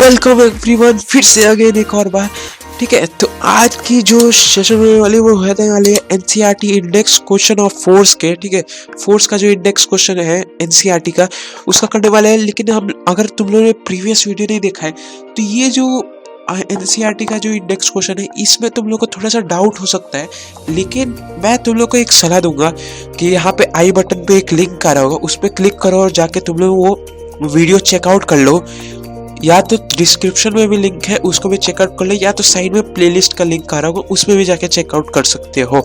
Welcome everyone, फिर से again एक और बार। ठीक है, तो आज की जो सेशन होने वाली वो होने वाली है NCERT index question of force के। ठीक है, फोर्स का जो इंडेक्स क्वेश्चन है एनसीईआरटी का, उसका करने वाले हैं। लेकिन हम अगर तुम लोगों ने प्रीवियस वीडियो नहीं देखा है तो ये जो एनसीईआरटी का जो इंडेक्स क्वेश्चन है इसमें तुम लोग को थोड़ा सा डाउट हो सकता है। लेकिन मैं तुम लोग को एक सलाह दूंगा कि यहाँ पे आई बटन पे एक लिंक आ रहा होगा, उस पर क्लिक करो और जाके तुम लोग वो वीडियो चेकआउट कर लो। या तो डिस्क्रिप्शन में भी लिंक है, उसको भी चेकआउट कर ले, या तो साइड में प्लेलिस्ट का लिंक आ रहा होगा, उसमें भी जाके चेकआउट कर सकते हो।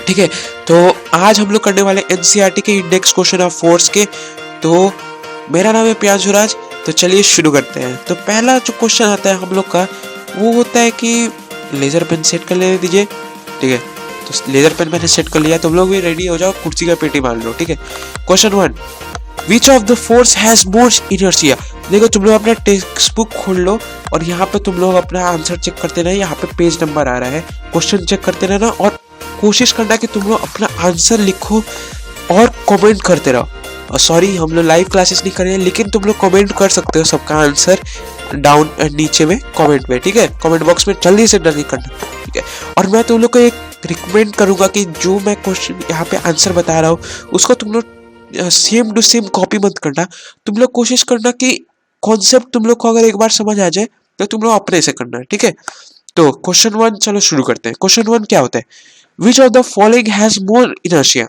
ठीक है, तो आज हम लोग करने वाले एनसीईआरटी के इंडेक्स क्वेश्चन ऑफ फोर्स के। तो मेरा नाम है प्रियांशुराज, तो चलिए शुरू करते हैं। तो पहला जो क्वेश्चन आता है हम लोग का वो होता है कि लेजर पेन सेट कर लेने दीजिए। ठीक है, तो लेजर पेन मैंने सेट कर लिया, तुम लोग भी रेडी हो जाओ, कुर्सी का पेटी मान लो। ठीक है, question 1, which of the force has more inertia. देखो तुम लोग अपना टेक्स्ट बुक खोल लो और यहाँ पे तुम लोग अपना आंसर चेक करते रहना। यहाँ पे पेज नंबर आ रहा है, क्वेश्चन चेक करते रहना और कोशिश करना कि तुम लोग अपना आंसर लिखो और कमेंट करते रहो। सॉरी, हम लोग लाइव क्लासेस नहीं कर रहे हैं, लेकिन तुम लोग कमेंट कर सकते हो सबका आंसर डाउन नीचे में कमेंट में। ठीक है, कमेंट बॉक्स में जल्दी से जल्दी करना। ठीक है, और मैं तुम लोग को एक रिकमेंड करूंगा कि जो मैं क्वेश्चन यहाँ पे आंसर बता रहा हूँ उसको तुम लोग सेम टू सेम कॉपी मत करना। तुम लोग कोशिश करना कि कॉन्सेप्ट तुम लोग को अगर एक बार समझ आ जाए तो तुम लोग अपने से करना है। ठीक है, तो क्वेश्चन 1 चलो शुरू करते हैं। क्वेश्चन 1 क्या होता है, which of the following has more inertia.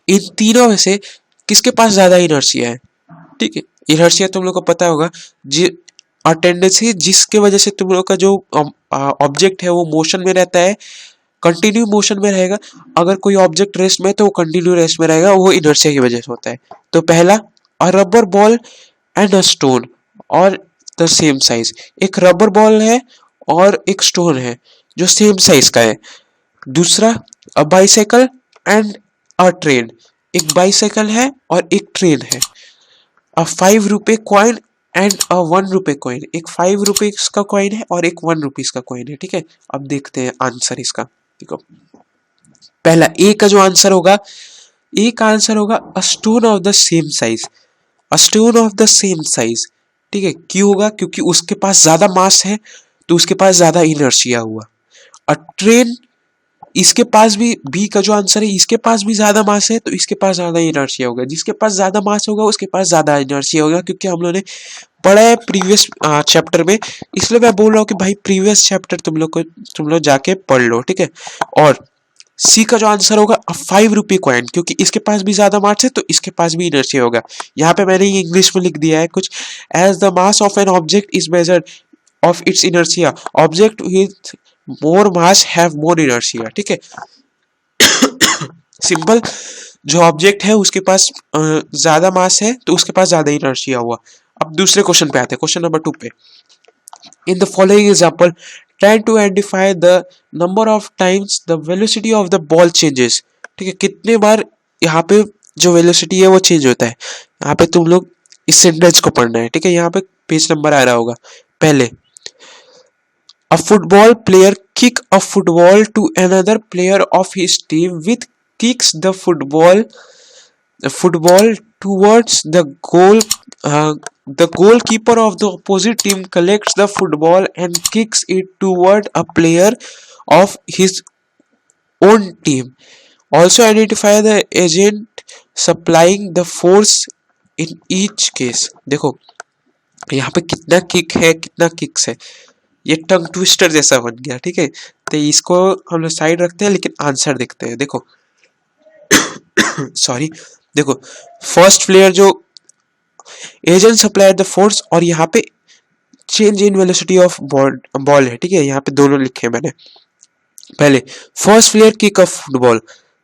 इन तीनों में से किसके पास ज्यादा इनर्शिया है। ठीक है, इनर्शिया तुम लोग को पता होगा और टेंडेंसी, जिसके वजह से तुम लोग का जो ऑब्जेक्ट है वो मोशन में रहता है, कंटिन्यू मोशन में रहेगा। अगर कोई ऑब्जेक्ट रेस्ट में है तो वो कंटिन्यू रेस्ट में रहेगा, वो इनर्शिया की वजह से होता है। तो पहला, अ rubber ball and a stone और द सेम साइज। एक रबर बॉल है और एक स्टोन है जो सेम साइज का है। दूसरा, अ बाइसाइकिल एंड अ ट्रेन। एक बाइसाइकिल है और एक ट्रेन है। अ 5 रुपए कॉइन एंड अ 1 रुपए कॉइन। एक 5 रुपीज का कॉइन है और एक 1 रुपीज का कॉइन है। ठीक है, अब देखते हैं आंसर इसका। देखो, पहला ए का जो आंसर होगा, ए का आंसर होगा a stone of the same size. A stone of the same size. ठीक है, क्यों होगा, क्योंकि उसके पास ज्यादा मास है तो उसके पास ज्यादा इनर्शिया हुआ। अ ट्रेन, इसके पास भी, बी का जो आंसर है, इसके पास भी ज्यादा मास है तो इसके पास ज्यादा इनर्शिया होगा। जिसके पास ज्यादा मास होगा उसके पास ज्यादा इनर्शिया होगा, क्योंकि हम लोगों ने पढ़ा है प्रीवियस चैप्टर में। इसलिए मैं बोल रहा हूँ कि भाई प्रीवियस चैप्टर तुम लोग जाके पढ़ लो। ठीक है, और सी का जो आंसर होगा 5 रुपी कॉइन, क्योंकि इसके पास भी ज्यादा मास है तो इसके पास भी इनर्शिया होगा। यहाँ पे मैंने ये इंग्लिश में लिख दिया है कुछ, as the mass of an object is measured of its inertia, object with more mass have more inertia. ठीक है, सिंपल, जो ऑब्जेक्ट है उसके पास ज्यादा मास है तो उसके पास ज्यादा इनर्शिया हुआ। अब दूसरे क्वेश्चन पे आते हैं, क्वेश्चन नंबर 2 पे। In the following example try to identify the number of times the velocity of the ball changes. ठीक है, कितने बार यहाँ पे जो वेलोसिटी है वो चेंज होता है। यहाँ पे तुम लोग इस सेंटेंस को पढ़ना है। ठीक है, यहाँ पे पेज नंबर आ रहा होगा। पहले, a football player kick a football to another player of his team with kicks the football towards the goal. The goalkeeper of the opposite team collects the football and kicks it toward a player of his own team. Also identify the agent supplying the force in each case. देखो यहाँ पे कितना kick है, कितना kicks है, ये tongue twister जैसा बन गया। ठीक है, तो इसको हम लोग साइड रखते हैं, लेकिन आंसर देखते हैं। देखो सॉरी, देखो फर्स्ट प्लेयर जो एजेंट सप्लाई द फोर्स, और यहाँ पे change in velocity of ball है। ठीक है, यहाँ पे दोनों लिखे हैं मैंने। पहले, first player kick off football,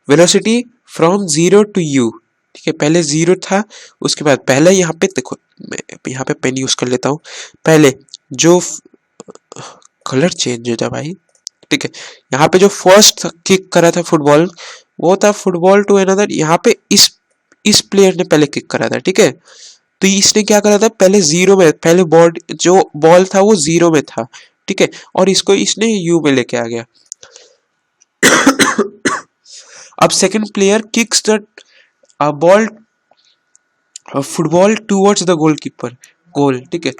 velocity from 0 to u। ठीक है, पहले 0 था, उसके बाद पहले यहाँ पे देखो, मैं यहाँ पे पेन यूज कर लेता हूँ। पहले जो कलर चेंज हो जाए भाई। ठीक है, यहाँ पे जो फर्स्ट किक करा था फुटबॉल, वो था फुटबॉल टू अनदर। यहाँ पे इस प्लेयर ने पहले किक करा था। ठीक है, तो इसने क्या करा था, पहले 0 में, पहले जो बॉल था वो 0 में था। ठीक है, और इसको इसने यू में लेके आ गया। अब second player kicks the ball football towards the goalkeeper, goal. ठीक है,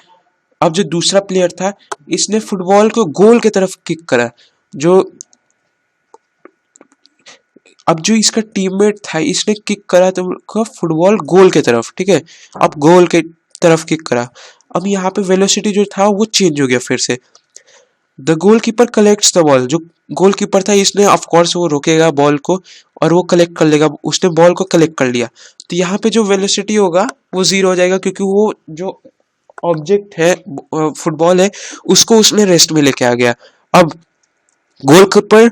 अब जो दूसरा प्लेयर था, इसने फुटबॉल को गोल की तरफ किक करा। जो अब जो इसका टीममेट था, इसने किक करा तो फुटबॉल गोल की तरफ, ठीक है। अब गोल के तरफ किक करा। अब यहाँ पे वेलोसिटी जो था वो चेंज हो गया फिर से। The goalkeeper collects the ball. जो गोलकीपर था, इसने ऑफ कोर्स वो रोकेगा बॉल को और वो कलेक्ट कर लेगा। उसने बॉल को कलेक्ट कर लिया, तो यहाँ पे जो वेलोसिटी होगा वो 0 हो जाएगा, क्योंकि वो जो ऑब्जेक्ट है, फुटबॉल है, उसको उसने रेस्ट में लेके आ गया। अब गोलकीपर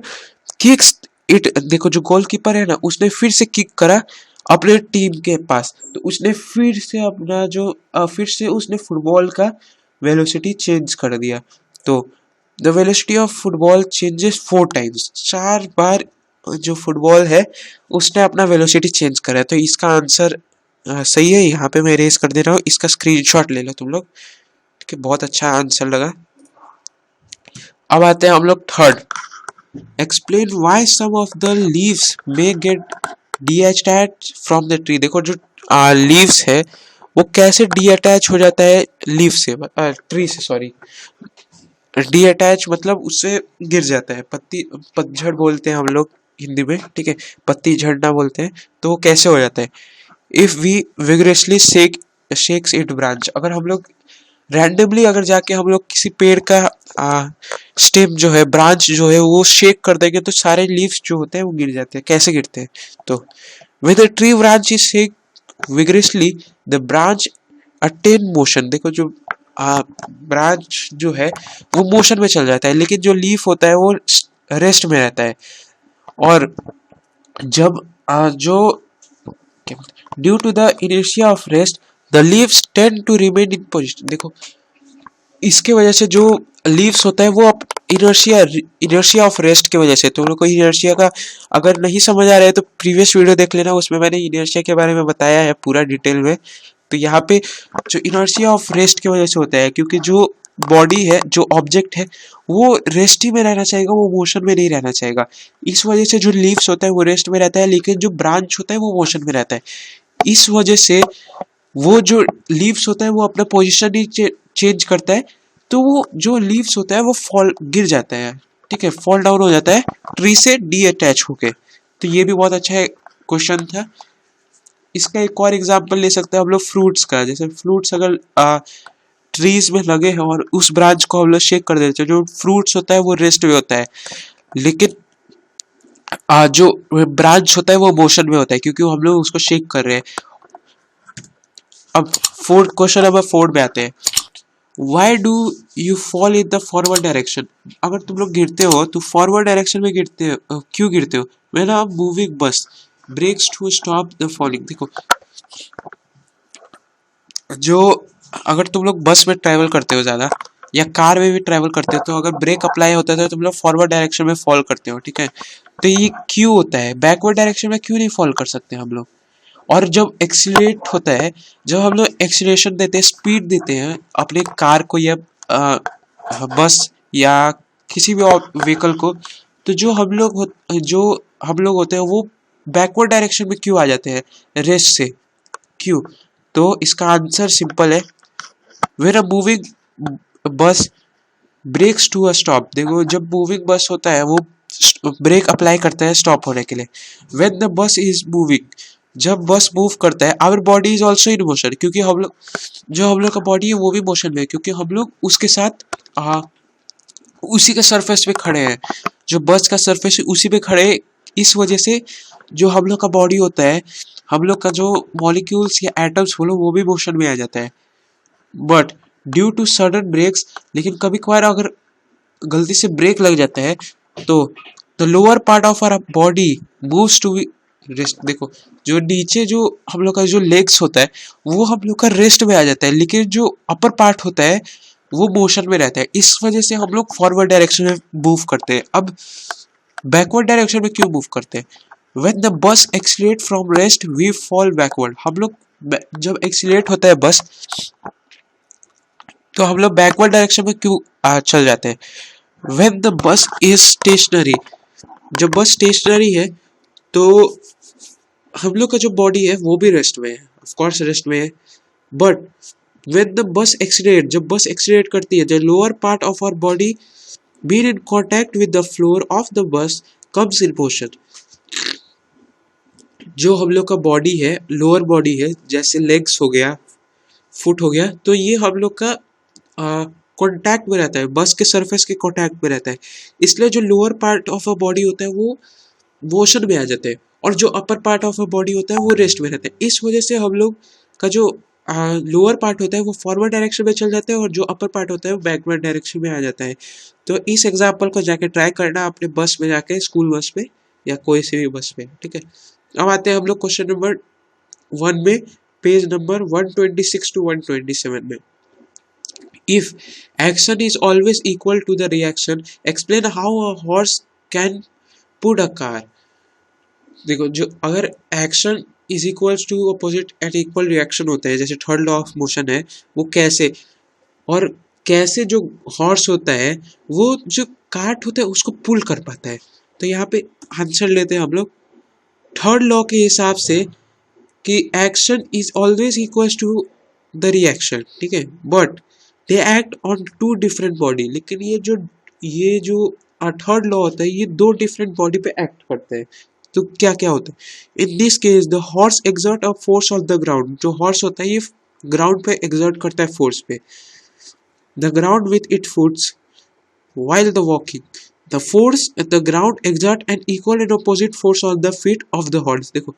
किक्स इट। देखो जो गोलकीपर है ना, उसने फिर से किक करा अपने टीम के पास, तो उसने फिर से अपना जो फिर से उसने फुटबॉल का वेलोसिटी चेंज कर दिया। तो the velocity of football changes 4 times. 4 बार जो फुटबॉल है उसने अपना वेलोसिटी चेंज करा। तो इसका आंसर सही है। यहाँ पे मैं रेस कर दे रहा हूँ, इसका स्क्रीनशॉट ले लो तुम लोग, ठीक है। बहुत अच्छा आंसर लगा। अब आते हैं हम लोग third. Explain why some of the leaves may get detach from the tree. देखो जो लीव्स है वो कैसे डीअटैच हो जाता है लीव से, ट्री से, सॉरी। डीअटैच मतलब उससे गिर जाता है। पत्ती पतझड़ बोलते हैं हम लोग हिंदी में, ठीक है। पत्ती झड़ना बोलते हैं। तो वो कैसे हो जाता है? If we vigorously shakes it branch. अगर हम लोग रैंडमली अगर जाके हम लोग किसी पेड़ का स्टेम जो है, ब्रांच जो है, वो शेक कर देंगे तो सारे लीव्स जो होते हैं वो गिर जाते हैं। कैसे गिरते हैं? तो when the tree branch is shake vigorously the branch attain motion। देखो जो ब्रांच जो है वो मोशन में चल जाता है, लेकिन जो लीफ होता है वो रेस्ट में रहता है। और जब जो due to the inertia of rest the leaves tend to remain in position. देखो इसके वजह से जो लीव्स होता है वो इनर्शिया ऑफ रेस्ट की वजह से। तुम लोग को इनर्शिया का अगर नहीं समझ आ रहा है तो प्रीवियस वीडियो देख लेना, उसमें मैंने इनर्शिया के बारे में बताया है पूरा डिटेल में। तो यहाँ पे जो इनर्शिया ऑफ रेस्ट की वजह से होता है, क्योंकि जो बॉडी है, जो ऑब्जेक्ट है, वो रेस्ट ही में रहना चाहेगा, वो मोशन में नहीं रहना चाहेगा। इस वजह से जो लीव्स होता है वो रेस्ट में रहता है, लेकिन जो ब्रांच होता है वो मोशन में रहता है। इस वजह से वो जो लीव्स होता है वो अपना पोजिशन ही चेंज करता है, तो वो जो लीव्स होता है वो गिर जाता है, ठीक है, फॉल डाउन हो जाता है ट्री से डीअटैच होके। तो ये भी बहुत अच्छा क्वेश्चन था। इसका एक और एग्जांपल ले सकते हैं हम लोग फ्रूट्स का। जैसे फ्रूट्स अगर ट्रीज में लगे हैं और उस ब्रांच को हम लोग शेक कर देते हैं, जो फ्रूट्स होता है वो रेस्ट में होता है, लेकिन जो ब्रांच होता है वो मोशन में होता है, क्योंकि हम लोग उसको शेक कर रहे हैं। अब क्वेश्चन नंबर 4 में आते हैं। Why do you fall in the forward direction. अगर तुम लोग गिरते हो तो फॉरवर्ड डायरेक्शन में गिरते हो, क्यों गिरते हो? When a moving bus brakes to stop the falling. देखो जो अगर तुम लोग बस में ट्रैवल करते हो ज़्यादा, या कार में भी ट्रैवल करते हो, तो अगर ब्रेक अप्लाई होता है तो तुम लोग फॉरवर्ड डायरेक्शन में फॉल करते हो, ठीक है। तो ये क्यों होता है? बैकवर्ड डायरेक्शन में क्यों नहीं फॉल कर सकते हम लोग? और जब एक्सीलरेट होता है, जब हम लोग एक्सीलरेशन देते हैं, स्पीड देते हैं अपने कार को या बस या किसी भी व्हीकल को, तो जो हम लोग होते हैं वो बैकवर्ड डायरेक्शन में क्यों आ जाते हैं? रेस्ट से। क्यों? तो इसका आंसर सिंपल है। When a moving bus brakes to a stop. देखो जब मूविंग बस होता है वो ब्रेक अप्लाई करता है स्टॉप होने के लिए। When the bus is moving, जब बस मूव करता है, our body is also in motion, क्योंकि हम लोग का बॉडी है वो भी मोशन में है, क्योंकि हम लोग उसके साथ उसी के सरफेस पे खड़े हैं। जो बस का सरफेस है उसी पे खड़े हैं। इस वजह से जो हम लोग का बॉडी होता है, हम लोग का जो मॉलिक्यूल्स या एटम्स बोलो वो भी मोशन में आ जाता है। But due to sudden brakes, लेकिन कभी कभार अगर गलती से ब्रेक लग जाता है तो the lower part of our body moves to rest. देखो जो नीचे जो हम लोग का जो लेग्स होता है वो हम लोग का रेस्ट में आ जाता है, लेकिन जो अपर पार्ट होता है वो मोशन में रहता है। इस वजह से हम लोग फॉरवर्ड डायरेक्शन में मूव करते हैं। अब बैकवर्ड डायरेक्शन में क्यों मूव करते हैं? When the bus accelerate from rest we fall backward. हम लोग जब एक्सीलरेट होता है बस, तो हम लोग बैकवर्ड डायरेक्शन में क्यों चल जाते हैं? When the bus is stationary, जब बस स्टेशनरी है तो हम लोग का जो बॉडी है वो भी रेस्ट में है, ऑफ कोर्स रेस्ट में है। But when the bus accelerate, जब बस एक्सीलरेट करती है, the lower part of our body being in contact with the floor of the bus comes in motion. जो हम लोग का बॉडी है, लोअर बॉडी है, जैसे लेग्स हो गया, फुट हो गया, तो ये हम लोग का कॉन्टैक्ट में रहता है, बस के सरफेस के कॉन्टैक्ट में रहता है, इसलिए जो lower part of a body होता है वो मोशन में आ जाते हैं, और जो upper part of a body होता है वो रेस्ट में रहता है। इस वजह से हम लोग का जो लोअर पार्ट होता है वो फॉरवर्ड डायरेक्शन में चल जाता है, और जो अपर पार्ट होता है वो बैकवर्ड डायरेक्शन में आ जाता है। तो इस एग्जाम्पल को जाके ट्राई करना अपने बस में जाके, स्कूल बस में या कोई सी भी बस में, ठीक है। अब आते हैं हम लोग क्वेश्चन नंबर 1 में, पेज नंबर 126 to 127 में। If action is always equal to the reaction, explain how a horse can pull a car. देखो, जो अगर action is equals to opposite and equal reaction होता है, जैसे थर्ड लॉ ऑफ मोशन है, वो कैसे और कैसे जो हॉर्स होता है वो जो कार्ट होता है उसको पुल कर पाता है। तो यहाँ पे आंसर लेते हैं हम लोग थर्ड लॉ के हिसाब से कि action is always equals to the reaction, ठीक है, but they act on two different body. लेकिन ये जो थर्ड लॉ होता है ये दो डिफरेंट बॉडी पे एक्ट करते हैं। तो क्या क्या होता है in this case, the horse exert a force on the ground. जो हॉर्स होता है ये ग्राउंड पे एक्सर्ट करता है फोर्स पे, the ground with it foots while the walking. The force at the ground exert an equal and opposite force on the feet of the horse. देखो,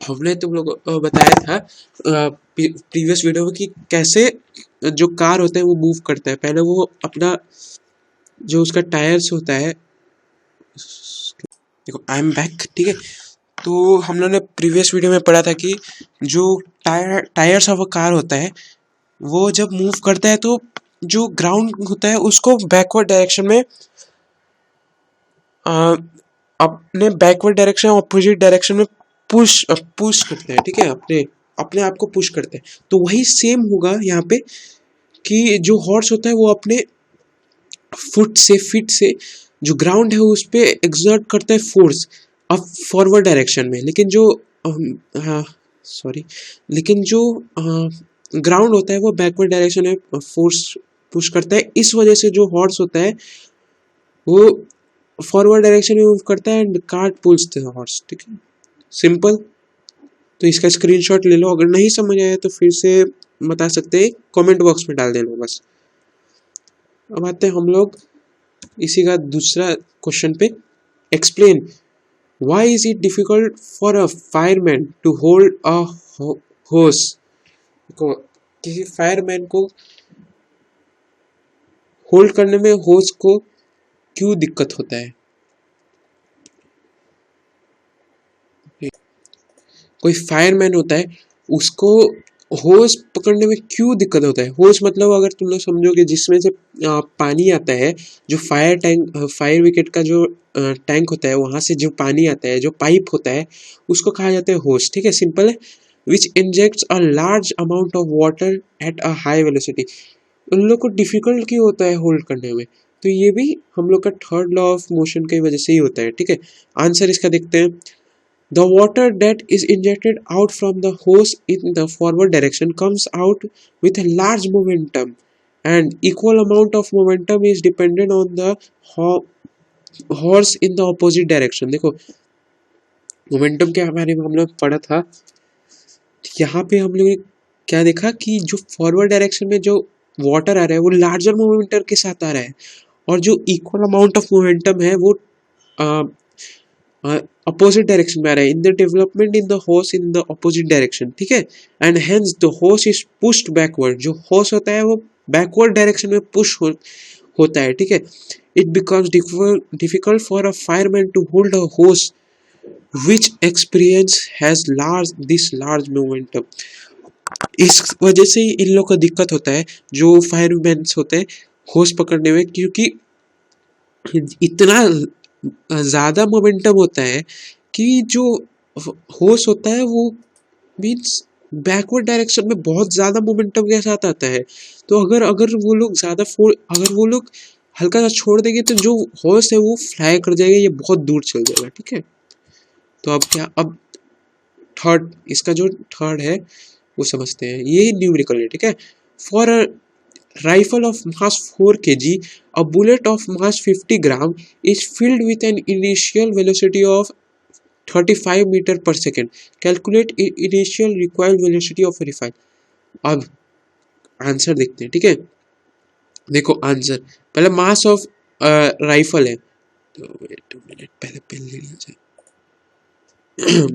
हमने तुम लोग बताया था प्रीवियस वीडियो में कि कैसे जो कार होता है वो मूव करता है। पहले वो अपना जो उसका टायर्स होता है, देखो आई एम बैक, ठीक है। तो हम लोगों ने प्रीवियस वीडियो में पढ़ा था कि जो टायर्स ऑफ अ कार होता है वो जब मूव करता है तो जो ग्राउंड होता है उसको बैकवर्ड डायरेक्शन में अपने बैकवर्ड डायरेक्शन अपोजिट डायरेक्शन में पुश करते हैं, ठीक है, अपने अपने आप को पुश करते हैं। तो वही सेम होगा यहाँ पे कि जो हॉर्स होता है वो अपने फीट से जो ग्राउंड है उस पर एक्सर्ट करता है फोर्स अब फॉरवर्ड डायरेक्शन में। लेकिन जो लेकिन जो ग्राउंड होता है वो बैकवर्ड डायरेक्शन में फोर्स पुश करता है। इस वजह से जो हॉर्स होता है वो फॉरवर्ड डायरेक्शन में मूव करता है and cart pulls the horse, ठीक है, सिंपल। तो इसका स्क्रीनशॉट ले लो, अगर नहीं समझ आया तो फिर से बता सकते हैं, कमेंट बॉक्स में डाल देना बस। अब आते हैं हम लोग इसी का दूसरा क्वेश्चन पे। Explain why is it difficult for a fireman to hold a hose. किसी फायरमैन को होल्ड करने में होस को क्यों दिक्कत होता है। कोई फायरमैन होता है उसको होस पकड़ने में क्यों दिक्कत होता है। होस मतलब अगर तुम लोग समझोगे जिसमें से पानी आता है, जो फायर विकेट का जो टैंक होता है वहां से जो पानी आता है, जो पाइप होता है उसको कहा जाता है होस, ठीक है, सिंपल है। Which injects a large amount of water at a high velocity. उन लोग को डिफिकल्ट क्यों होता है होल्ड करने में, तो ये भी हम लोग का थर्ड लॉ ऑफ मोशन की वजह से ही होता है, ठीक है। आंसर इसका देखते हैं। The water that is injected out from the hose in the forward direction comes out with a large momentum, and equal amount of momentum is dependent on the horse in the opposite direction। देखो momentum के बारे में हम लोग पढ़ा था, यहाँ पे हम लोग क्या देखा कि जो फॉरवर्ड डायरेक्शन में जो वाटर आ रहा है वो लार्जर मोमेंटम के साथ आ रहा है, और जो इक्वल अमाउंट ऑफ मोमेंटम है वो अपोजिट डायरेक्शन में आ रहा है। In the development in the horse in the opposite direction, ठीक है, and hence the horse is pushed backward. जो हॉर्स होता है वो बैकवर्ड डायरेक्शन में पुश होता है, ठीक है। It becomes difficult for a fireman to hold a horse which experience has this large momentum. इस वजह से इन लोग को दिक्कत होता है जो फायरमैन होते हैं होस पकड़ने में, क्योंकि इतना ज़्यादा मोमेंटम होता है कि जो होस होता है वो मीन्स बैकवर्ड डायरेक्शन में बहुत ज़्यादा मोमेंटम के साथ आता है। तो अगर वो लोग अगर वो लोग हल्का सा छोड़ देंगे तो जो होस है वो फ्लाई कर जाएगा, ये बहुत दूर चल जाएगा, ठीक है। तो अब क्या, अब इसका जो थर्ड है वो समझते हैं, ये न्यूमेरिकल है, ठीक है। For a rifle of mass 4 kg, a bullet of mass 50 gram is filled with an initial velocity of 35 metre पर second, calculate initial required velocity of rifle. अब आंसर देखते हैं, ठीक है। देखो आंसर, पहले मास ऑफ राइफल है, तो वेट मिनट पहले पेन ले लिया जाए।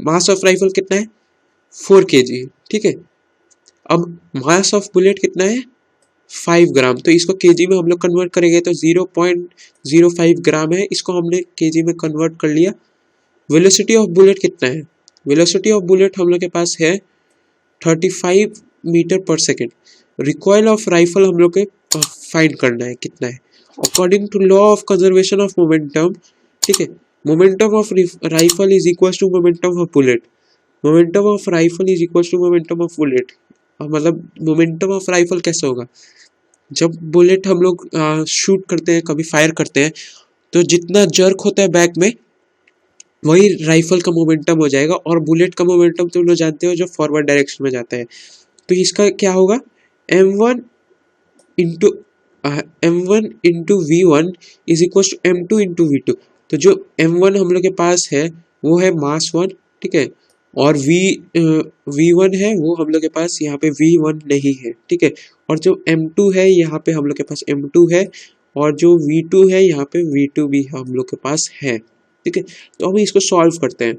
मास ऑफ राइफल कितना है 4 kg, ठीक है। अब मास ऑफ बुलेट कितना है 5 ग्राम, तो इसको केजी में हम लोग कन्वर्ट करेंगे तो 0.05 ग्राम है, इसको हमने केजी में कन्वर्ट कर लिया। वेलोसिटी ऑफ बुलेट कितना है, वेलोसिटी ऑफ बुलेट हम लोग के पास है 35 मीटर पर सेकेंड। रिकॉइल ऑफ राइफल हम लोग के फाइंड करना है कितना है, according to law of conservation of momentum, ठीक है। Momentum of rifle is equal to momentum of bullet, momentum of rifle is equal to momentum of bullet. मतलब मोमेंटम ऑफ राइफल कैसे होगा, जब बुलेट हम लोग शूट करते हैं, कभी फायर करते हैं, तो जितना जर्क होता है बैक में वही राइफल का मोमेंटम हो जाएगा, और बुलेट का मोमेंटम तुम लोग जानते हो जो फॉरवर्ड डायरेक्शन में जाता है। तो इसका क्या होगा m1 into v1 is equal to m2 into v2। तो जो m1 हम लोग के पास है वो है मास 1, ठीक है, और v1 है वो हम लोग के पास यहाँ पे v1 नहीं है, ठीक है। और जो m2 है यहाँ पे हम लोग के पास m2 है, और जो v2 है यहाँ पे v2 भी हम लोग के पास है, ठीक है। तो हम इसको सॉल्व करते हैं,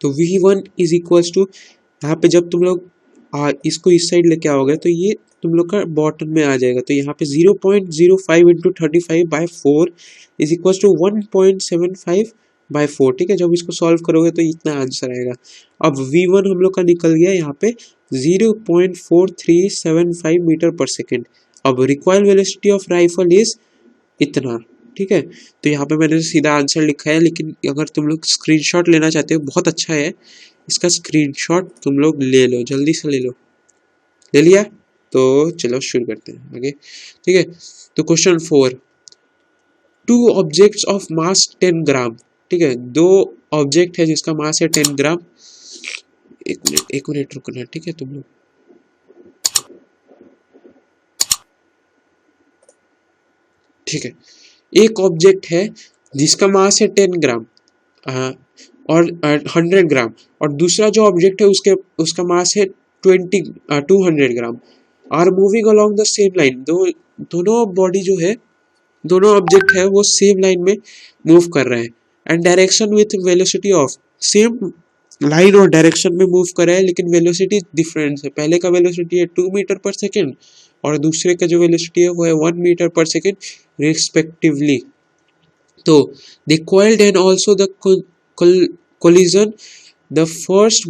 तो v1 इज इक्वल टू, यहाँ पे जब तुम लोग इसको इस साइड लेके आओगे तो ये तुम लोग का बॉटम में आ जाएगा, तो यहाँ पे 0.05 इंटू 35/4 इज इक्वल टू 1.75/4, ठीक है। जब इसको सॉल्व करोगे तो इतना आंसर आएगा। अब v1 हम लोग का निकल गया यहाँ पे 0.4375 मीटर पर सेकेंड। अब required velocity of rifle is इतना, ठीक है। तो यहाँ पे मैंने सीधा आंसर लिखा है, लेकिन अगर तुम लोग स्क्रीनशॉट लेना चाहते हो बहुत अच्छा है, इसका स्क्रीनशॉट तुम लोग ले लो, जल्दी से ले लो। ले लिया तो चलो शुरू करते हैं आगे, ठीक है। तो क्वेश्चन 4, 2 ऑब्जेक्ट्स ऑफ मास 10 ग्राम, ठीक है। 2 ऑब्जेक्ट है जिसका मास है 10 ग्राम। एक मिनट रुकना, ठीक है तुम लोग। ठीक है, एक ऑब्जेक्ट है जिसका मास है 10 ग्राम और 100 ग्राम, और दूसरा जो ऑब्जेक्ट है उसका मास है 200 gram, are moving along the same line. दोनों बॉडी जो है, दोनों ऑब्जेक्ट है वो सेम लाइन में मूव कर रहे हैं, and direction with velocity of, same line और डायरेक्शन में मूव कर रहे हैं, लेकिन वेलोसिटी डिफरेंस है। पहले का वेलोसिटी है 2 मीटर पर सेकेंड और दूसरे का जो वेलोसिटी है वो है 1 मीटर पर सेकेंड रिस्पेक्टिवली। तो दे coiled and also the collision, the first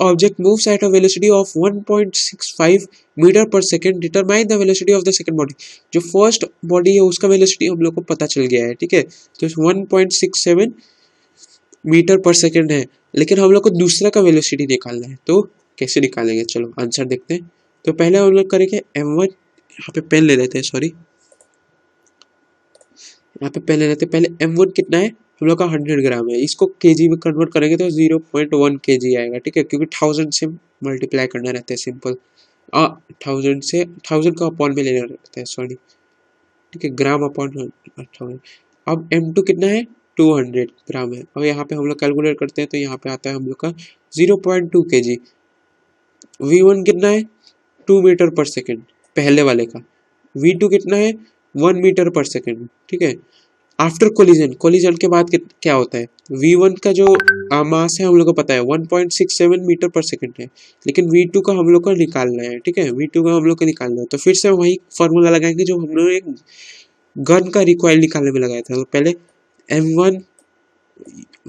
object moves at a velocity of 1.65 metre पर second, determine the velocity of the second body. जो फर्स्ट बॉडी है उसका वेलोसिटी हम लोग को पता चल गया है, ठीक है, तो 1.67 मीटर पर सेकेंड है, लेकिन हम लोग को दूसरा का वेलोसिटी निकालना है। तो कैसे निकालेंगे, चलो आंसर देखते हैं। तो पहले हम लोग करेंगे m1, यहाँ पे पेन ले लेते हैं, सॉरी यहाँ पे पेन ले लेते हैं। पहले m1 कितना है हम लोग का 100 ग्राम है, इसको केजी में कन्वर्ट करेंगे तो 0.1 kg आएगा, ठीक है, क्योंकि 1000 से मल्टीप्लाई करना रहता है, सिंपल 1000 का अपॉन में लेना रहता है, सॉरी, ठीक है, ग्राम अपॉन 1000। अब m2 कितना है 200 ग्राम है, और यहाँ पे हम लोग कैलकुलेट करते हैं तो यहाँ पे आता है हम लोग का 0.2 kg। v1 कितना है 2 मीटर पर सेकेंड पहले वाले का, v2 कितना है 1 मीटर पर सेकेंड, ठीक है। आफ्टर कोलिजन के बाद क्या होता है, v1 का जो मास है हम लोग को पता है 1.67 मीटर पर सेकेंड है, लेकिन v2 का हम लोग को निकालना है, ठीक है, v2 का हम लोग को निकालना है। तो फिर से वही फॉर्मूला लगाएंगे जो हम लोग एक गन का रिकॉइल निकालने में लगाया था। तो पहले m1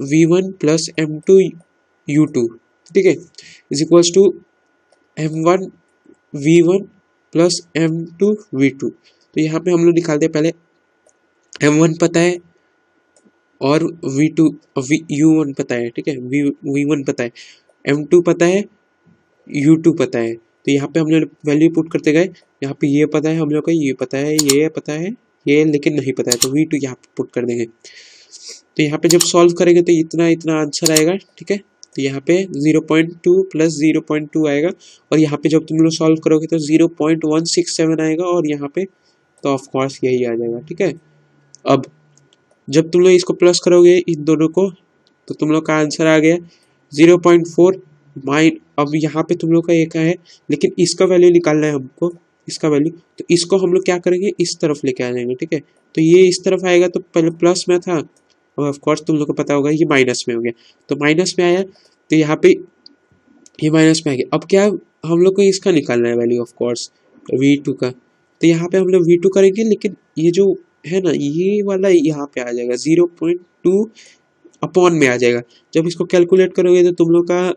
v1 plus m2 u2, ठीक है, is equals to m1 v1 plus m2 v2। तो यहाँ पे हम लोग निकालते हैं, पहले m1 पता है और v2 u1 पता है, ठीक है, v1 पता है, m2 पता है, u2 पता है। तो यहाँ पे हम लोग वैल्यू पुट करते गए, यहाँ पे ये पता है हम लोग का, ये पता है, ये पता है, ये लेकिन नहीं पता है, तो v2 यहाँ पे पुट कर देंगे। तो यहाँ पे जब सॉल्व करेंगे तो इतना आंसर आएगा, ठीक है। तो यहाँ पे 0.2 प्लस 0.2 आएगा, और यहाँ पे जब तुम लोग सॉल्व करोगे तो 0.167 आएगा, और यहाँ पे तो ऑफ कोर्स यही आ जाएगा। ठीक है, अब जब तुम लोग इसको प्लस करोगे इन दोनों को तो तुम लोग का आंसर आ गया 0.4 माइन। अब यहाँ पे तुम लोग का एक है, लेकिन इसका वैल्यू निकालना है हमको, इसका वैल्यू, तो इसको हम लोग क्या करेंगे, इस तरफ लेके आ जाएंगे। ठीक है, तो ये इस तरफ आएगा, तो पहले प्लस में था, और ऑफ कोर्स तुम लोग को पता होगा ये माइनस में हो गया, तो माइनस में आया, तो यहाँ पे ये माइनस में आ गया। अब क्या हम लोग को इसका निकालना है वैल्यू, ऑफ कोर्स V2 का, तो यहाँ पे हम लोग V2 करेंगे, लेकिन ये जो है ना ये वाला यहाँ पे आ जाएगा 0.2 अपॉन में आ जाएगा। जब इसको कैलकुलेट करोगे तो तुम लोग का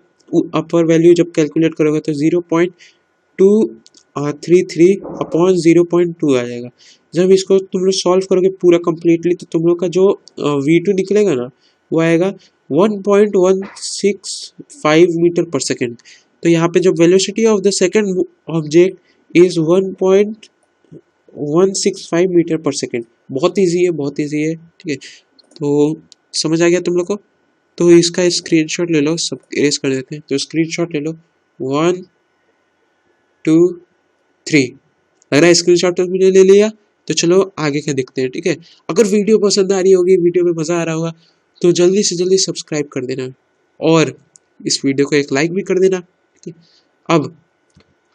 अपर वैल्यू जब कैलकुलेट करोगे तो 0.233 अपॉन 0.2 आ जाएगा। जब इसको तुम लोग सॉल्व करोगे पूरा कंप्लीटली तो तुम लोग का जो V2 निकलेगा ना वो आएगा 1.165 मीटर पर सेकेंड। तो यहाँ पे जो velocity of the second object is 1.165 metre पर सेकेंड। बहुत ईजी है, बहुत ईजी है। ठीक है, तो समझ आ गया तुम लोग को? तो इसका स्क्रीनशॉट ले लो, सब इरेज कर देते हैं। तो स्क्रीनशॉट ले लो, 1 2 3। लग रहा है स्क्रीनशॉट तो मैंने ले लिया। तो चलो आगे का देखते हैं। ठीक है, अगर वीडियो पसंद आ रही होगी, वीडियो में मज़ा आ रहा होगा तो जल्दी से जल्दी सब्सक्राइब कर देना और इस वीडियो को एक लाइक भी कर देना। ठीक है, अब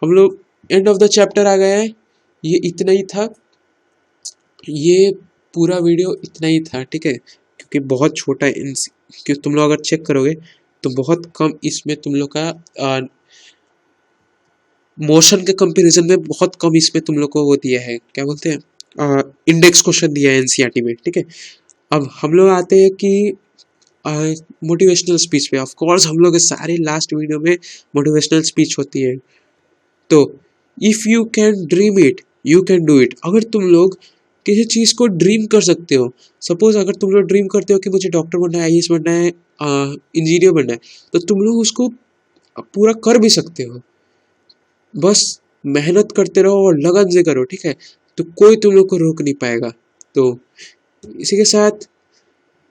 हम लोग एंड ऑफ द चैप्टर आ गए हैं। ये इतना ही था, ये पूरा वीडियो इतना ही था। ठीक है, क्योंकि बहुत छोटा है, क्योंकि तुम लोग अगर चेक करोगे तो बहुत कम इसमें तुम लोग का मोशन के कंपैरिजन में बहुत कम इसमें तुम लोग को वो दिया है, क्या बोलते हैं, इंडेक्स क्वेश्चन दिया है एनसीईआरटी में। ठीक है, अब हम लोग आते हैं कि मोटिवेशनल स्पीच पे। ऑफ कोर्स हम लोग सारे लास्ट वीडियो में मोटिवेशनल स्पीच होती है। तो if you can dream it you can do it. अगर तुम लोग किसी चीज़ को ड्रीम कर सकते हो, सपोज अगर तुम लोग ड्रीम करते हो कि मुझे डॉक्टर बनना है, आईएएस बनना है, इंजीनियर बनना है, तो तुम लोग उसको पूरा कर भी सकते हो। बस मेहनत करते रहो और लगन से करो। ठीक है, तो कोई तुम लोग को रोक नहीं पाएगा। तो इसी के साथ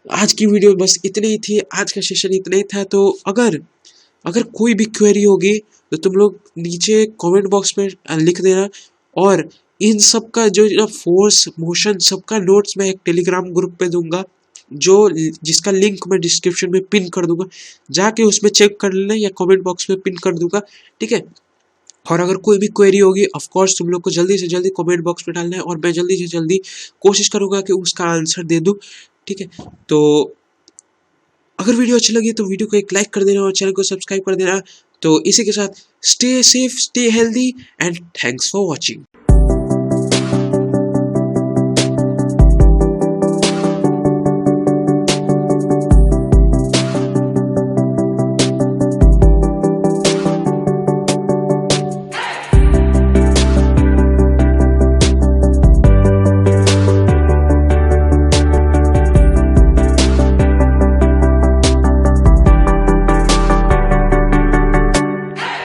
आज की वीडियो बस इतनी ही थी, आज का सेशन इतना ही था। तो अगर कोई भी क्वेरी होगी तो तुम लोग नीचे कमेंट बॉक्स में लिख देना, और इन सब का जो ना फोर्स मोशन सबका नोट्स मैं एक टेलीग्राम ग्रुप पे दूंगा, जो जिसका लिंक मैं डिस्क्रिप्शन में पिन कर दूंगा, जाके उसमें चेक कर लेना या कमेंट बॉक्स में पिन कर दूंगा। ठीक है, और अगर कोई भी क्वेरी होगी ऑफ कोर्स तुम लोग को जल्दी से जल्दी कमेंट बॉक्स में डालना है, और मैं जल्दी से जल्दी कोशिश करूंगा कि उसका आंसर दे दूं। ठीक है, तो अगर वीडियो अच्छी लगी तो वीडियो को एक लाइक कर देना और चैनल को सब्सक्राइब कर देना। तो इसी के साथ stay safe, stay healthy and thanks for watching.